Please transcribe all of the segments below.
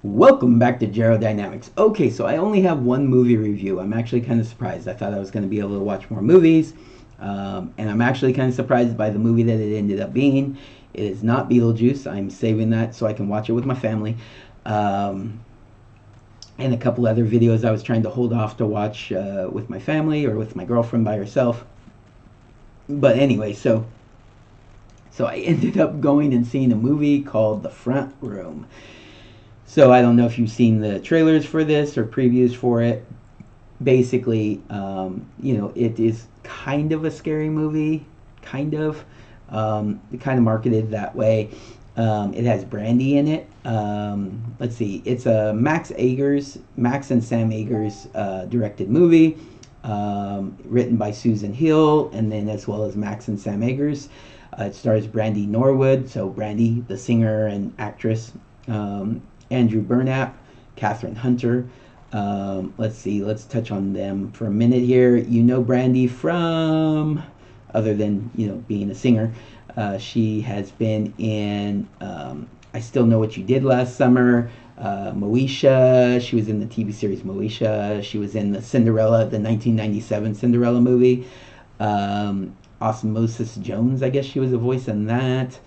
Welcome back to Gero Dynamics. Okay, so I only have one movie review. I'm actually kind of surprised. I thought I was going to be able to watch more movies, and I'm actually kind of surprised by the movie that it ended up being. It is not Beetlejuice. I'm saving that so I can watch it with my family. Um, and a couple other videos I was trying to hold off to watch with my family or with my girlfriend by herself. But anyway, so I ended up going and seeing a movie called The Front Room. So I don't know if you've seen the trailers for this or previews for it. Basically, it is kind of a scary movie, kind of marketed that way. It has Brandy in it. Let's see, it's a Max and Sam Agers directed movie, written by Susan Hill, and then as well as Max and Sam Agers. It stars Brandy Norwood, so Brandy, the singer and actress. Andrew Burnap, Catherine Hunter. Let's see, let's touch on them for a minute here. You know Brandy from, other than being a singer, she has been in I Still Know What You Did Last Summer, Moesha. She was in the TV series Moesha. She was in the 1997 Cinderella movie. Osmosis Jones, I guess she was a voice in that.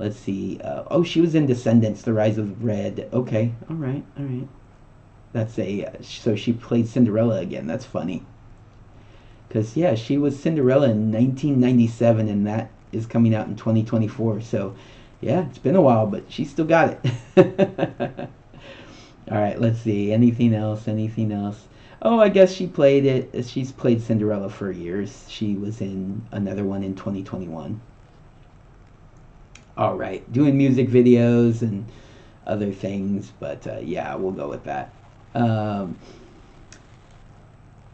Let's see. She was in Descendants: The Rise of Red. Okay, all right, all right. That's so she played Cinderella again. That's funny. Because yeah, she was Cinderella in 1997, and that is coming out in 2024. So yeah, it's been a while, but she still got it. All right, let's see. Anything else? Anything else? Oh, I guess she played it. She's played Cinderella for years. She was in another one in 2021. All right, doing music videos and other things, but yeah, we'll go with that. Um,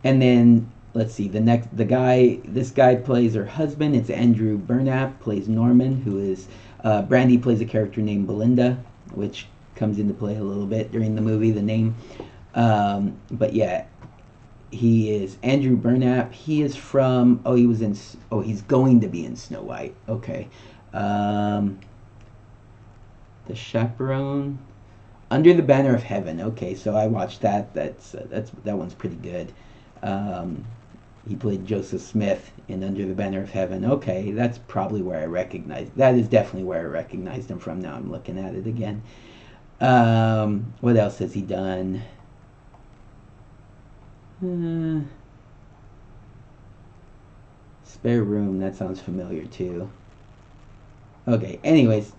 and then let's see, this guy plays her husband. It's Andrew Burnap plays Norman, who is Brandy plays a character named Belinda, which comes into play a little bit during the movie, the name. But yeah, he is Andrew Burnap. He is from he's going to be in Snow White. Okay. Um, the Chaperone, Under the Banner of Heaven. Okay, so I watched that. That one's pretty good. Um, he played Joseph Smith in Under the Banner of Heaven. Okay, that's probably where I recognize. That is definitely where I recognized him from. Now I'm looking at it again. What else has he done? Spare Room. That sounds familiar too. Okay. Anyways,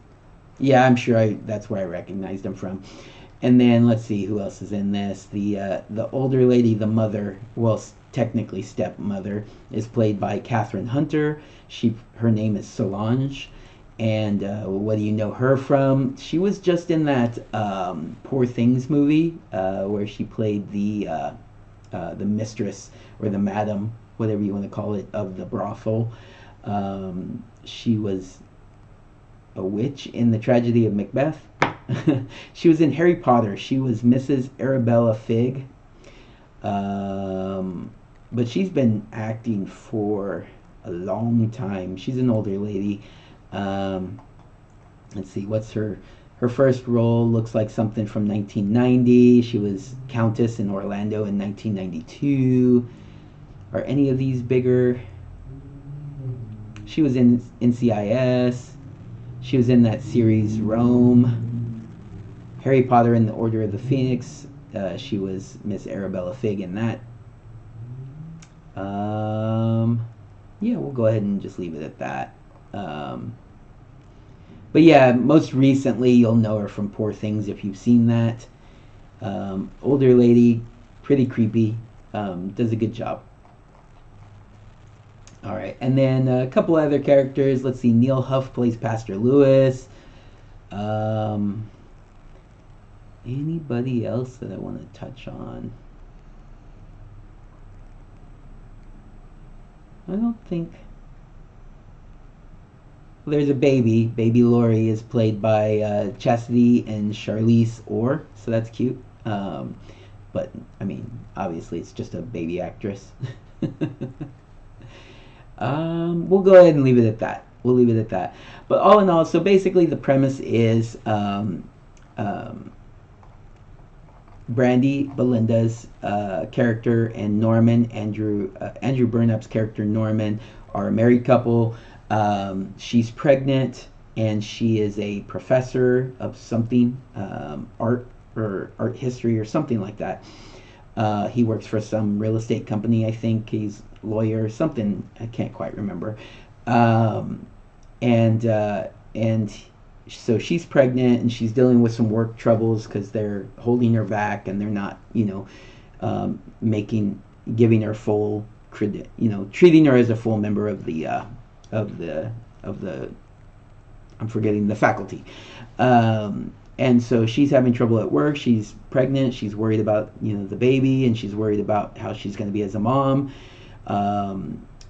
yeah, I'm sure that's where I recognized him from. And then let's see who else is in this. The older lady, the mother, well, technically stepmother, is played by Catherine Hunter. Her name is Solange. And what do you know her from? She was just in that Poor Things movie where she played the mistress or the madam, whatever you want to call it, of the brothel. She was a witch in The Tragedy of Macbeth. She was in Harry Potter. She was Mrs. Arabella Figg. But she's been acting for a long time. She's an older lady. Let's see, what's her first role? Looks like something from 1990. She was Countess in Orlando in 1992. Are any of these bigger? She was in NCIS. She was in that series Rome. Harry Potter and the Order of the Phoenix. She was Miss Arabella Figg in that. Yeah, we'll go ahead and just leave it at that. But yeah, most recently you'll know her from Poor Things if you've seen that. Older lady, pretty creepy, does a good job. All right, and then a couple other characters. Let's see, Neil Huff plays Pastor Lewis. Anybody else that I want to touch on? I don't think. There's a baby. Baby Laurie is played by Chastity and Charlize Orr, so that's cute. But I mean, obviously, it's just a baby actress. We'll go ahead and leave it at that. We'll leave it at that. But all in all, so basically, the premise is Brandy, Belinda's character, and Norman, Andrew Burnap's character, Norman, are a married couple. She's pregnant, and she is a professor of something, art or art history or something like that. He works for some real estate company, I think. He's a lawyer or something. I can't quite remember. Um, and so she's pregnant and she's dealing with some work troubles because they're holding her back and they're not, making giving her full credit, treating her as a full member of of the of the I'm forgetting the faculty. And so she's having trouble at work. She's pregnant. She's worried about the baby, and she's worried about how she's going to be as a mom.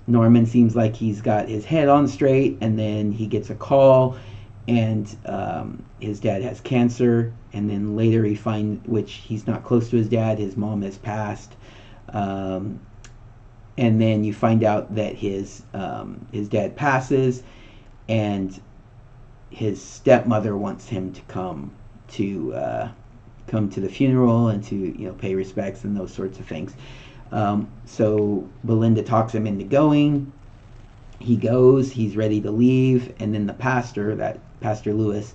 Norman seems like he's got his head on straight, and then he gets a call, and his dad has cancer. And then later which he's not close to his dad. His mom has passed. And then you find out that his dad passes, and his stepmother wants him to come to the funeral and to pay respects and those sorts of things. So Belinda talks him into going. He goes. He's ready to leave, and then the Pastor Lewis,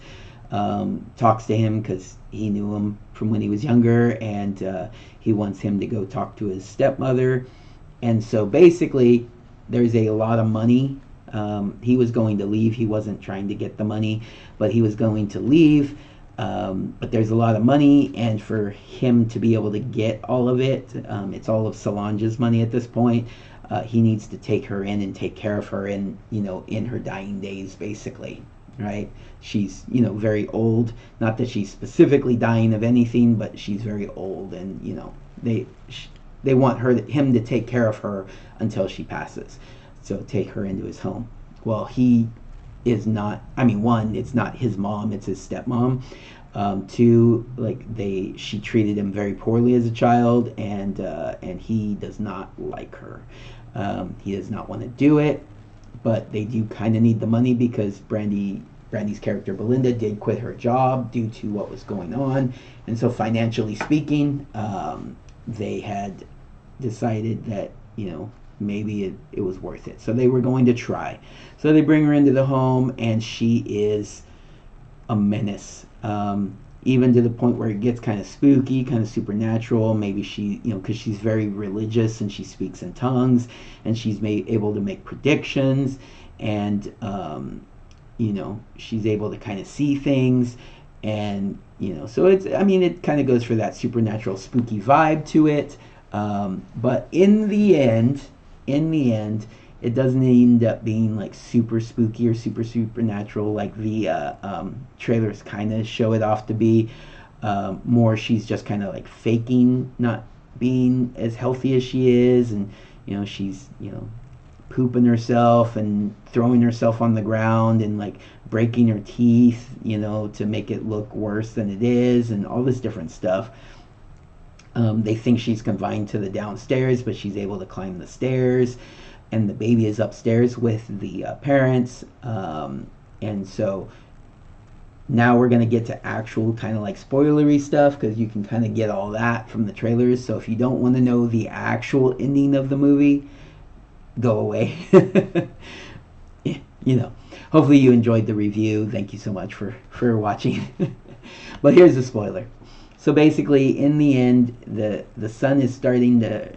talks to him because he knew him from when he was younger, and he wants him to go talk to his stepmother. And so basically, there's a lot of money. He was going to leave. He wasn't trying to get the money, but he was going to leave. But there's a lot of money, and for him to be able to get all of it, it's all of Solange's money at this point. He needs to take her in and take care of her in her dying days, basically, right? She's very old. Not that she's specifically dying of anything, but she's very old, and they want him to take care of her until she passes. So take her into his home. Well, he is not. I mean, one, it's not his mom; it's his stepmom. Two, she treated him very poorly as a child, and he does not like her. He does not want to do it, but they do kind of need the money because Brandy's character Belinda did quit her job due to what was going on, and so financially speaking, they had decided that maybe it was worth it. So they were going to try. So they bring her into the home, and she is a menace. Even to the point where it gets kind of spooky, kind of supernatural. Maybe she, because she's very religious and she speaks in tongues, and she's able to make predictions, and she's able to kind of see things, and so it kind of goes for that supernatural, spooky vibe to it. But in the end, it doesn't end up being like super spooky or super supernatural like the trailers kind of show it off to be. More, she's just kind of like faking not being as healthy as she is, and she's pooping herself and throwing herself on the ground and like breaking her teeth, to make it look worse than it is, and all this different stuff. They think she's confined to the downstairs, but she's able to climb the stairs, and the baby is upstairs with the parents. And so now we're going to get to actual kind of like spoilery stuff, because you can kind of get all that from the trailers. So if you don't want to know the actual ending of the movie, go away. Hopefully you enjoyed the review. Thank you so much for watching. But here's the spoiler. So basically, in the end, the son is starting to,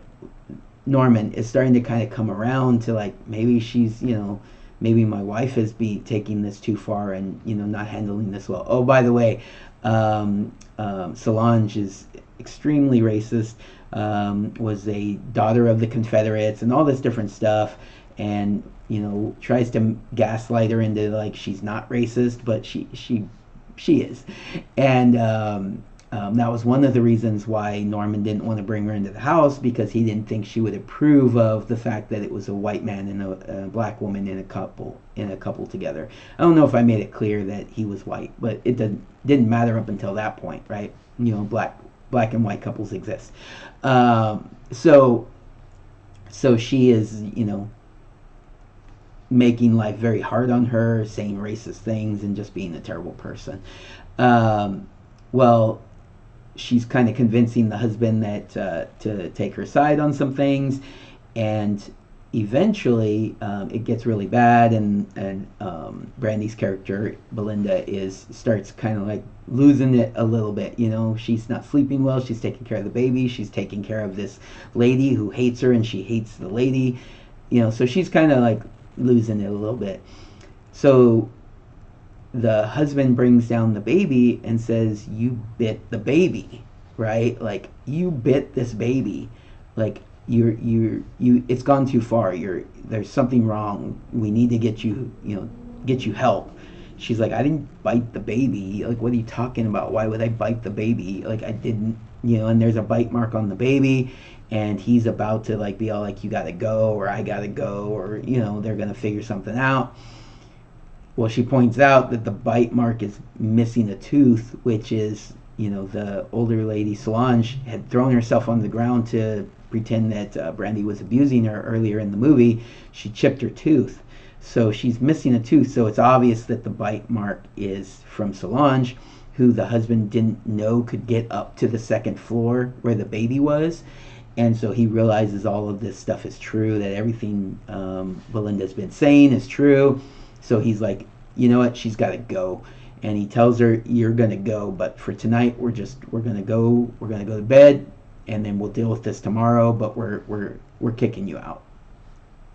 Norman is starting to kind of come around to like, maybe she's, maybe my wife is taking this too far and, not handling this well. Oh, by the way, Solange is extremely racist, was a daughter of the Confederates and all this different stuff, and, tries to gaslight her into like she's not racist, but she is. And, that was one of the reasons why Norman didn't want to bring her into the house, because he didn't think she would approve of the fact that it was a white man and a black woman in a couple together. I don't know if I made it clear that he was white, but it didn't matter up until that point, right? Black and white couples exist. So she is, making life very hard on her, saying racist things, and just being a terrible person. Well, she's kind of convincing the husband that to take her side on some things, and eventually it gets really bad, and Brandy's character Belinda is starts kind of like losing it a little bit. You know, she's not sleeping well. She's taking care of the baby. She's taking care of this lady who hates her, and she hates the lady. You know, so she's kind of like losing it a little bit. So the husband brings down the baby and says, "You bit the baby, right? Like you bit this baby, like." You it's gone too far. There's something wrong. We need to get you, get you help. She's like, I didn't bite the baby. Like, what are you talking about? Why would I bite the baby? Like, I didn't, and there's a bite mark on the baby, and he's about to like be all like, you gotta go, or I gotta go, or they're gonna figure something out. Well, she points out that the bite mark is missing a tooth, which is, the older lady Solange had thrown herself on the ground to pretend that Brandy was abusing her earlier in the movie. She chipped her tooth, so she's missing a tooth. So it's obvious that the bite mark is from Solange, who the husband didn't know could get up to the second floor where the baby was. And so he realizes all of this stuff is true, that everything Belinda's been saying is true. So he's like, you know what, she's got to go. And he tells her, you're going to go, but for tonight we're going to go to bed, and then we'll deal with this tomorrow, but we're kicking you out,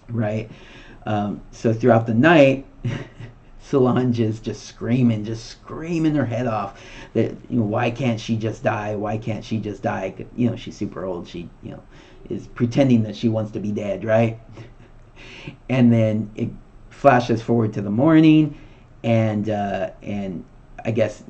right? So throughout the night, Solange is just screaming her head off that, why can't she just die? Why can't she just die? She's super old. She, is pretending that she wants to be dead, right? And then it flashes forward to the morning, and I guess,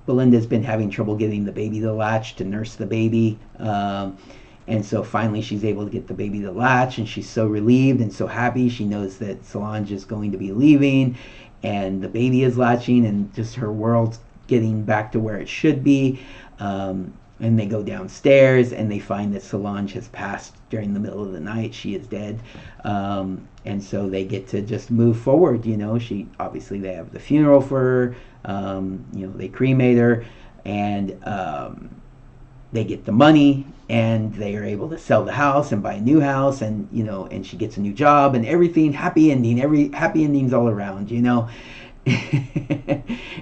Belinda's been having trouble getting the baby to latch to nurse the baby. And so finally she's able to get the baby to latch, and she's so relieved and so happy. She knows that Solange is going to be leaving, and the baby is latching, and just her world's getting back to where it should be. And they go downstairs, and they find that Solange has passed during the middle of the night. She is dead. And so they get to just move forward. They have the funeral for her. They cremate her, and they get the money, and they are able to sell the house and buy a new house, and and she gets a new job, and everything happy ending. Every happy endings all around.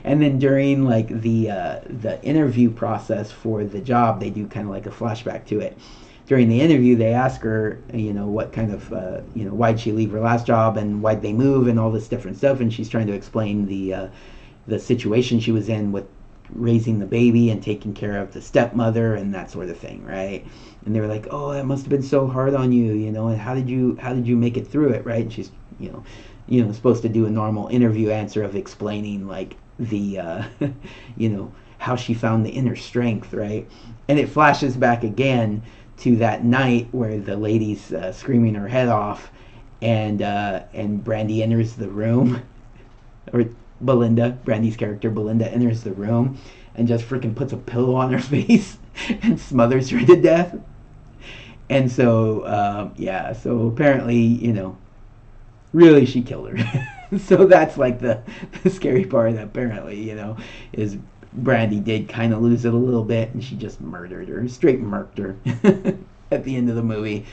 And then during like the interview process for the job, they do kind of like a flashback to it. During the interview, they ask her, what kind of, why'd she leave her last job, and why'd they move, and all this different stuff, and she's trying to explain the situation she was in with raising the baby and taking care of the stepmother and that sort of thing, right? And they were like, oh, that must have been so hard on you, and how did you make it through it, right? And she's, supposed to do a normal interview answer of explaining like the, how she found the inner strength, right? And it flashes back again to that night where the lady's screaming her head off, and Brandy enters the room, or Brandy's character Belinda enters the room and just freaking puts a pillow on her face and smothers her to death. And so, so apparently, really she killed her. So that's like the scary part, apparently, is Brandy did kind of lose it a little bit, and she just murdered her, straight murked her at the end of the movie.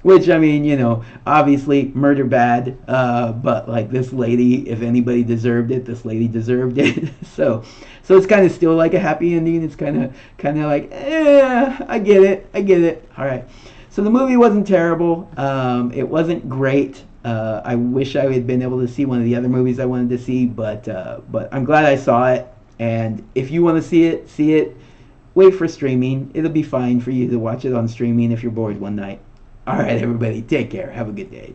Which, I mean, obviously murder bad, but like this lady, if anybody deserved it, this lady deserved it. So it's kind of still like a happy ending. It's kind of like, I get it. All right. So the movie wasn't terrible. It wasn't great. I wish I had been able to see one of the other movies I wanted to see, but I'm glad I saw it. And if you want to see it. Wait for streaming. It'll be fine for you to watch it on streaming if you're bored one night. All right, everybody, take care. Have a good day.